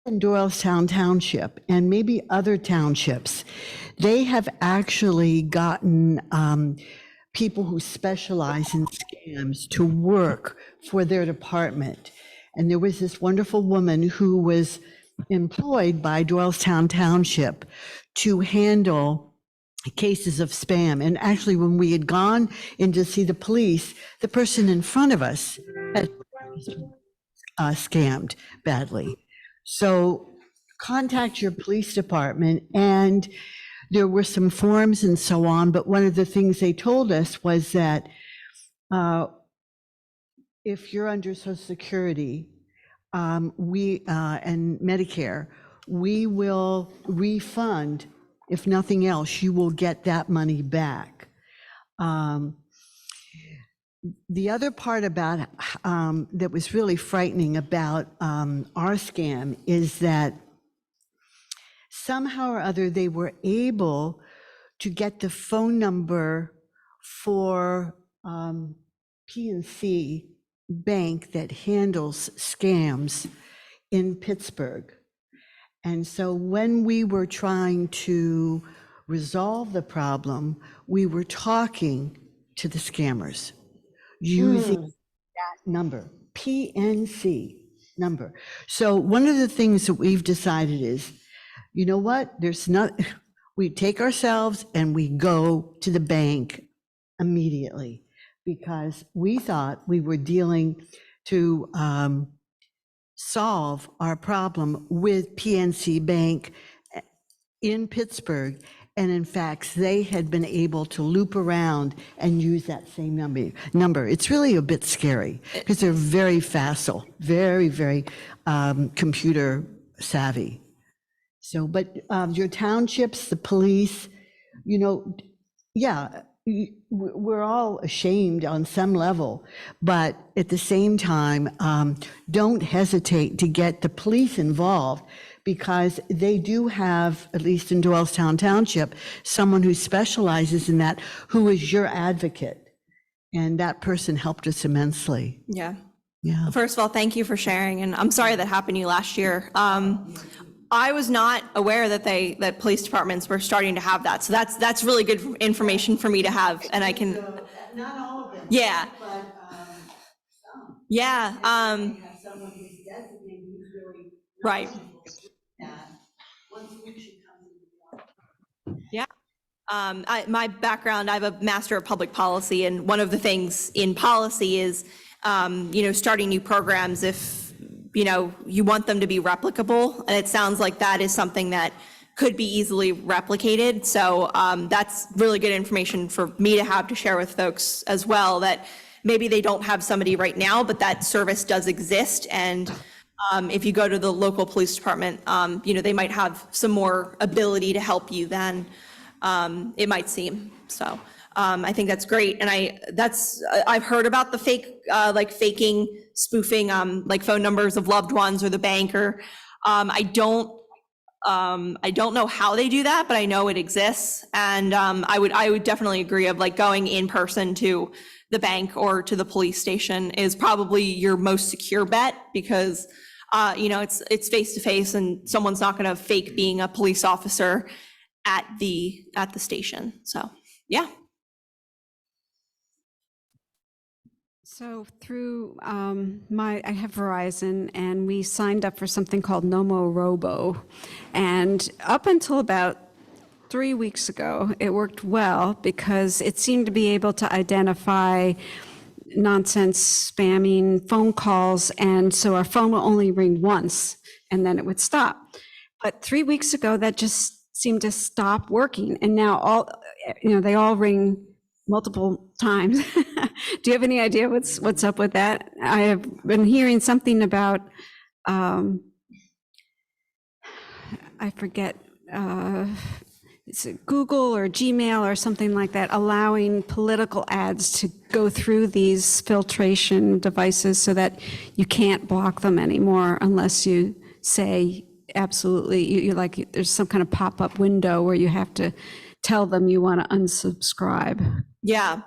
in Doylestown Township and maybe other townships, they have actually gotten people who specialize in scams to work for their department. And there was this wonderful woman who was employed by Doylestown Township to handle cases of spam. And actually, when we had gone in to see the police, the person in front of us had scammed badly. So contact your police department. And there were some forms and so on, but one of the things they told us was that if you're under Social Security and Medicare, we will refund. If nothing else, you will get that money back. The other part about that was really frightening about our scam is that somehow or other they were able to get the phone number for PNC Bank that handles scams in Pittsburgh. And so when we were trying to resolve the problem, we were talking to the scammers using that number, PNC number. So one of the things that we've decided is, you know what, we take ourselves and we go to the bank immediately, because we thought we were dealing to solve our problem with PNC Bank in Pittsburgh. And in fact, they had been able to loop around and use that same number. It's really a bit scary because they're very facile, very, very computer savvy. So, but your townships, the police, yeah, we're all ashamed on some level, but at the same time, don't hesitate to get the police involved, because they do have, at least in Doylestown Township, someone who specializes in that, who is your advocate. And that person helped us immensely. Yeah. Yeah. First of all, thank you for sharing. And I'm sorry that happened to you last year. I was not aware that police departments were starting to have that. So that's really good information for me to have. And I can. Not all of them. Yeah. But some. Yeah. Have someone who's designated who's really Right. One solution comes into Yeah. My background, I have a master of public policy, and one of the things in policy is, starting new programs if, you want them to be replicable. And it sounds like that is something that could be easily replicated. So that's really good information for me to have to share with folks as well, that maybe they don't have somebody right now, but that service does exist. And if you go to the local police department, they might have some more ability to help you than it might seem. So I think that's great. And I've heard about the faking, spoofing, like phone numbers of loved ones or the bank, or I don't know how they do that, but I know it exists. And I would definitely agree of like going in person to the bank or to the police station is probably your most secure bet, because it's face to face, and someone's not going to fake being a police officer at the station. So yeah. So through I have Verizon, and we signed up for something called Nomo Robo, and up until about 3 weeks ago, it worked well because it seemed to be able to identify nonsense spamming phone calls, and so our phone will only ring once and then it would stop. But 3 weeks ago, that just seemed to stop working, and now they all ring multiple times. Do you have any idea what's up with that? I have been hearing something about I forget, it's Google or Gmail or something like that, allowing political ads to go through these filtration devices so that you can't block them anymore unless you say absolutely, you like, there's some kind of pop-up window where you have to tell them you want to unsubscribe. Yeah.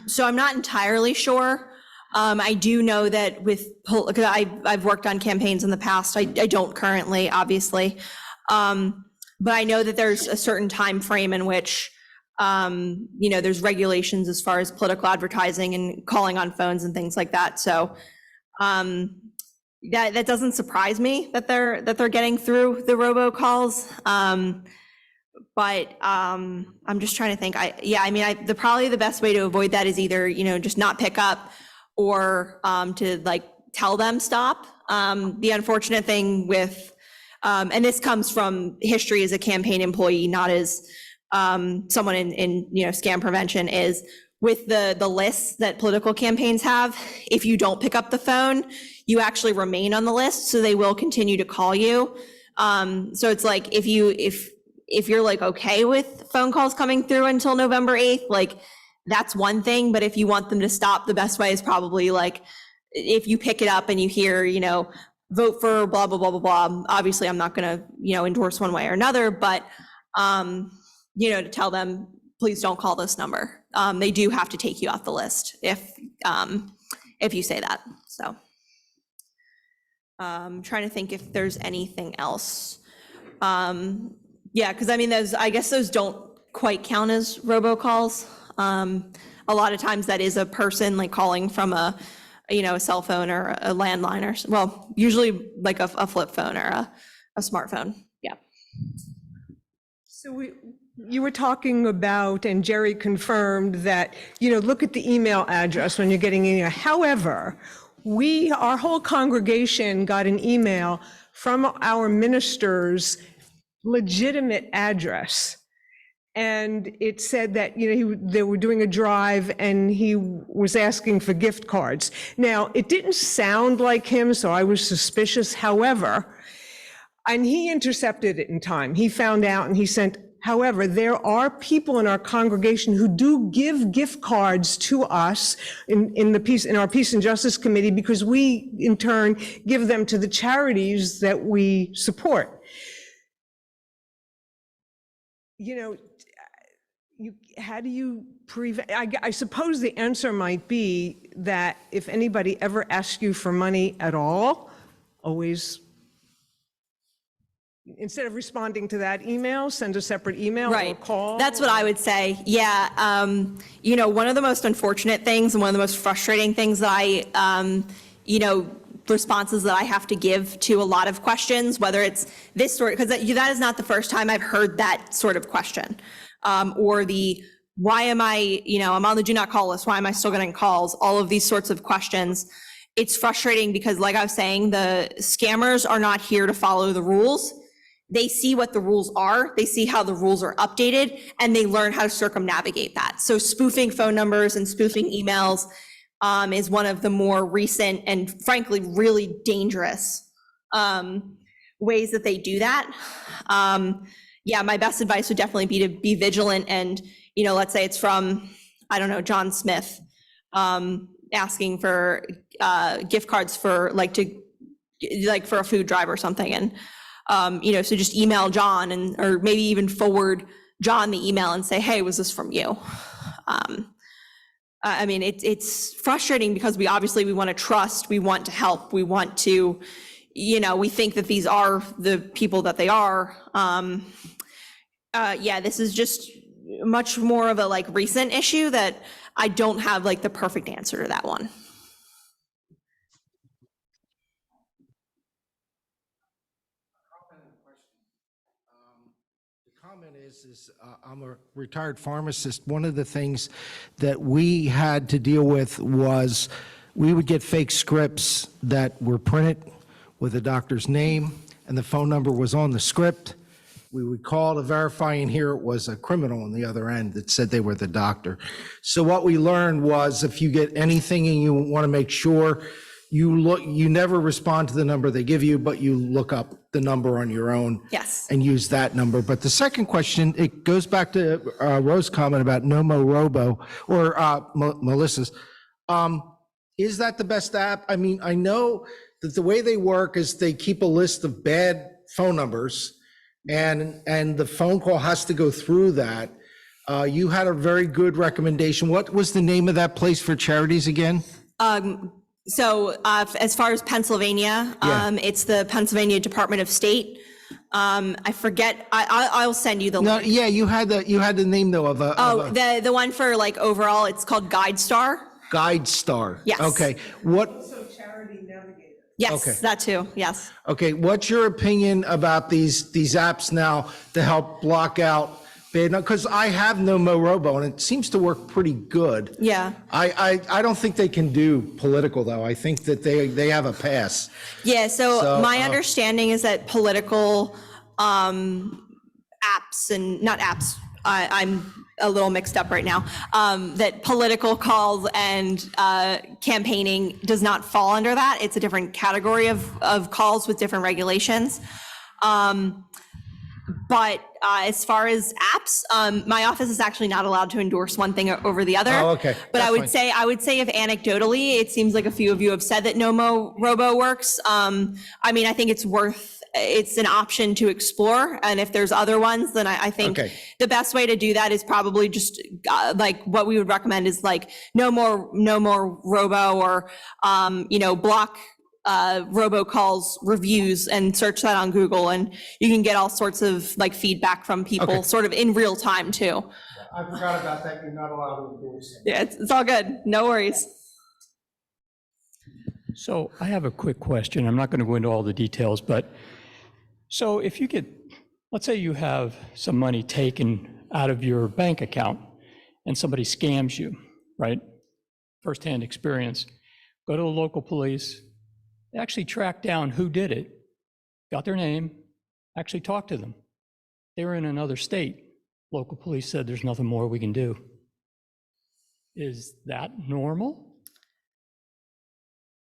So I'm not entirely sure. I do know that because I've worked on campaigns in the past. I don't currently, obviously. But I know that there's a certain time frame in which, there's regulations as far as political advertising and calling on phones and things like that. So that doesn't surprise me that they're getting through the robocalls. But I'm just trying to think. Probably the best way to avoid that is either, just not pick up or to like tell them stop. The unfortunate thing with, and this comes from history as a campaign employee, not as someone in scam prevention, is with the lists that political campaigns have. If you don't pick up the phone, you actually remain on the list, so they will continue to call you. So it's like if you're like okay with phone calls coming through until November 8th, like that's one thing. But if you want them to stop, the best way is probably like if you pick it up and you hear, vote for blah, blah, blah, blah, blah. Obviously, I'm not going to, endorse one way or another, but, to tell them, please don't call this number. They do have to take you off the list if you say that. So I'm trying to think if there's anything else. Because I guess those don't quite count as robocalls. A lot of times that is a person like calling from a cell phone or a landline or, usually like a flip phone or a smartphone. Yeah. So you were talking about, and Jerry confirmed that, look at the email address when you're getting in there. However, our whole congregation got an email from our minister's legitimate address. And it said that, they were doing a drive and he was asking for gift cards. Now, it didn't sound like him, so I was suspicious. However, and he intercepted it in time. He found out and he sent, however, there are people in our congregation who do give gift cards to us in our Peace and Justice Committee, because we in turn give them to the charities that we support. How do you prevent? I suppose the answer might be that if anybody ever asks you for money at all, always, instead of responding to that email, send a separate email or call. That's what I would say. Yeah. One of the most unfortunate things and one of the most frustrating things that I, responses that I have to give to a lot of questions, whether it's this sort, because that is not the first time I've heard that sort of question. Or why am I, I'm on the do not call list, why am I still getting calls? All of these sorts of questions. It's frustrating because, like I was saying, the scammers are not here to follow the rules. They see what the rules are, they see how the rules are updated, and they learn how to circumnavigate that. So spoofing phone numbers and spoofing emails is one of the more recent and frankly really dangerous ways that they do that. My best advice would definitely be to be vigilant and, let's say it's from, I don't know, John Smith, asking for gift cards for for a food drive or something. And, so just email John or maybe even forward John the email and say, hey, was this from you? It's frustrating because we want to trust, we want to help, we want to, we think that these are the people that they are. This is just much more of a recent issue that I don't have the perfect answer to that one. The comment is I'm a retired pharmacist. One of the things that we had to deal with was we would get fake scripts that were printed with a doctor's name and the phone number was on the script. We would call to verify, and here it was a criminal on the other end that said they were the doctor. So what we learned was if you get anything and you want to make sure you never respond to the number they give you, but you look up the number on your own. Yes. And use that number. But the second question, it goes back to Rose's comment about Nomo Robo or Melissa's. Is that the best app? I know that the way they work is they keep a list of bad phone numbers and the phone call has to go through that. You had a very good recommendation. What was the name of that place for charities again? As far as Pennsylvania, Yeah. it's the Pennsylvania Department of State. I forget, I'll send you the No, link. yeah, you had the name though of Oh, a the one for like overall, it's called GuideStar. Guide Star. Yes. Okay, what, Yes, Okay. that too, yes. okay, what's your opinion about these apps now to help block out bad, because I have Nomo Robo and it seems to work pretty good. Yeah. I don't think they can do political though. I think that they have a pass. Yeah, so So, my understanding is that political apps and, not apps, I'm a little mixed up right now, that political calls and campaigning does not fall under that. It's a different category of calls with different regulations. But as far as apps, my office is actually not allowed to endorse one thing over the other. Oh, okay. But That's I would say if anecdotally, it seems like a few of you have said that Nomo Robo works. I mean, I think it's an option to explore. And if there's other ones, then I think Okay. the best way to do that is probably just like what we would recommend is like no more Robo or, block robocalls reviews and search that on Google, and you can get all sorts of like feedback from people Okay. sort of in real time too. I forgot about that. You're not allowed to endorse. Yeah, it's all good. No worries. So I have a quick question. I'm not going to go into all the details, but so if you get, let's say you have some money taken out of your bank account and somebody scams you, right? Firsthand experience. Go to the local police, they actually track down who did it, got their name, actually talked to them. They were in another state. Local police said there's nothing more we can do. Is that normal?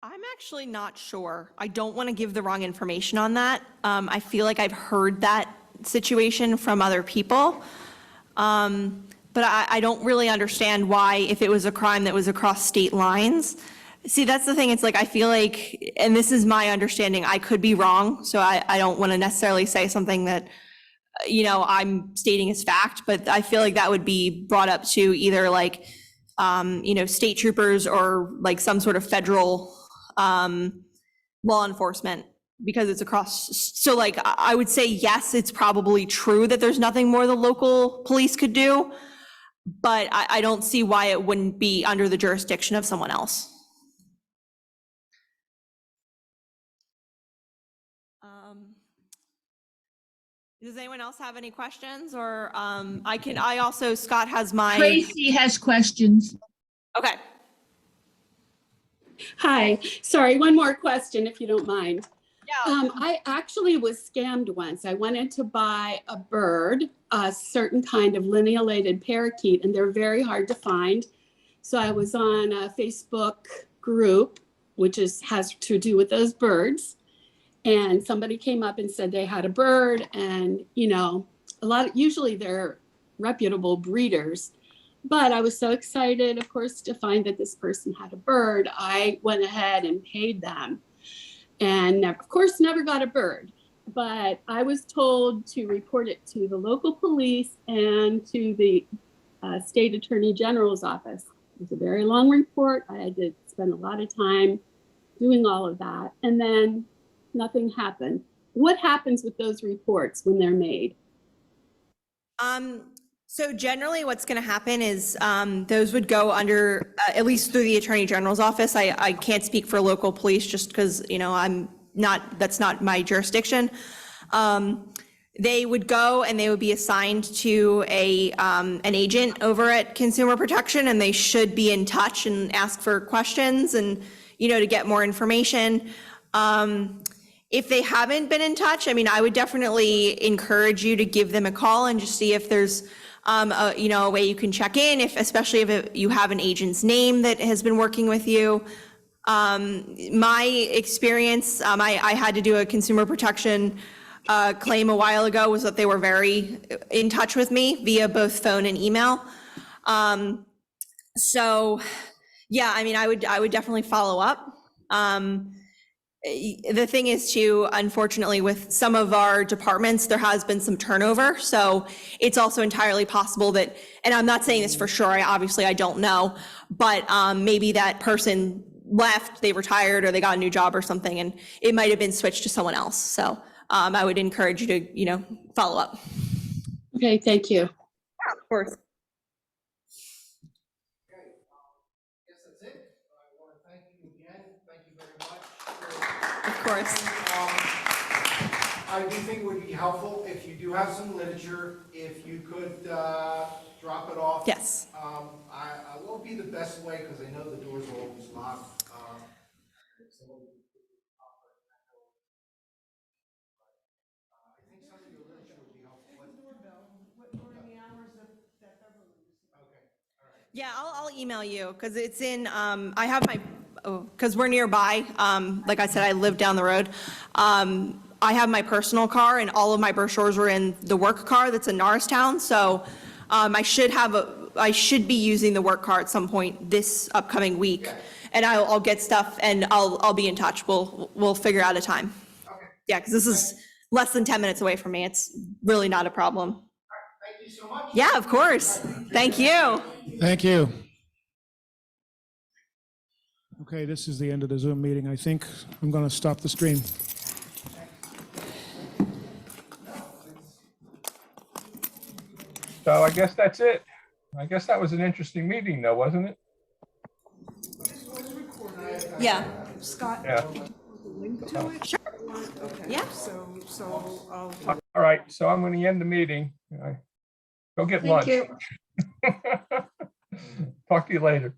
I'm actually not sure. I don't want to give the wrong information on that. I feel like I've heard that situation from other people. But I don't really understand why, if it was a crime that was across state lines. See, that's the thing. It's like, I feel like, and this is my understanding, I could be wrong. So I don't want to necessarily say something that, I'm stating as fact, but I feel like that would be brought up to either like, state troopers or like some sort of federal law enforcement, because it's across. So like, I would say, yes, it's probably true that there's nothing more the local police could do, but I don't see why it wouldn't be under the jurisdiction of someone else. Does anyone else have any questions, or Scott has my, Tracy has questions. okay. Hi, sorry, one more question if you don't mind. Yeah. I actually was scammed once. I wanted to buy a bird, a certain kind of linealated parakeet, and they're very hard to find. So I was on a Facebook group, which has to do with those birds. And somebody came up and said they had a bird, and usually they're reputable breeders. But I was so excited, of course, to find that this person had a bird. I went ahead and paid them, and of course, never got a bird. But I was told to report it to the local police and to the state attorney general's office. It was a very long report. I had to spend a lot of time doing all of that, and then nothing happened. What happens with those reports when they're made? So generally what's going to happen is those would go under, at least through the Attorney General's office. I can't speak for local police just because, that's not my jurisdiction. They would go and they would be assigned to an agent over at Consumer Protection, and they should be in touch and ask for questions and, to get more information. If they haven't been in touch, I would definitely encourage you to give them a call and just see if there's a way you can check in, especially if you have an agent's name that has been working with you. My experience, I had to do a consumer protection claim a while ago, was that they were very in touch with me via both phone and email. So yeah, I would definitely follow up. The thing is too, unfortunately, with some of our departments, there has been some turnover. So it's also entirely possible that, and I'm not saying this for sure, obviously I don't know, but maybe that person left, they retired, or they got a new job or something, and it might have been switched to someone else. So I would encourage you to, follow up. Okay, thank you. Of course. Yes, that's it. I want to thank you again. Thank you very much. Of course. I do think it would be helpful if you do have some literature, if you could drop it off. Yes. I won't be the best way because I know the doors are always locked. I think some of your literature would be helpful. Yeah, I'll email you because it's in, I have my, because we're nearby. Like I said, I live down the road. I have my personal car and all of my brochures are in the work car that's in Norristown. So I should be using the work car at some point this upcoming week. And I'll get stuff and I'll be in touch. We'll figure out a time. Okay. Yeah, because this is less than 10 minutes away from me. It's really not a problem. Thank you so much. Yeah, of course. Thank you. Thank you. Okay, this is the end of the Zoom meeting. I think I'm going to stop the stream. So I guess that's it. I guess that was an interesting meeting though, wasn't it? Yeah. Yeah. Yeah. All right, so I'm going to end the meeting. Go get lunch. Thank you. Talk to you later.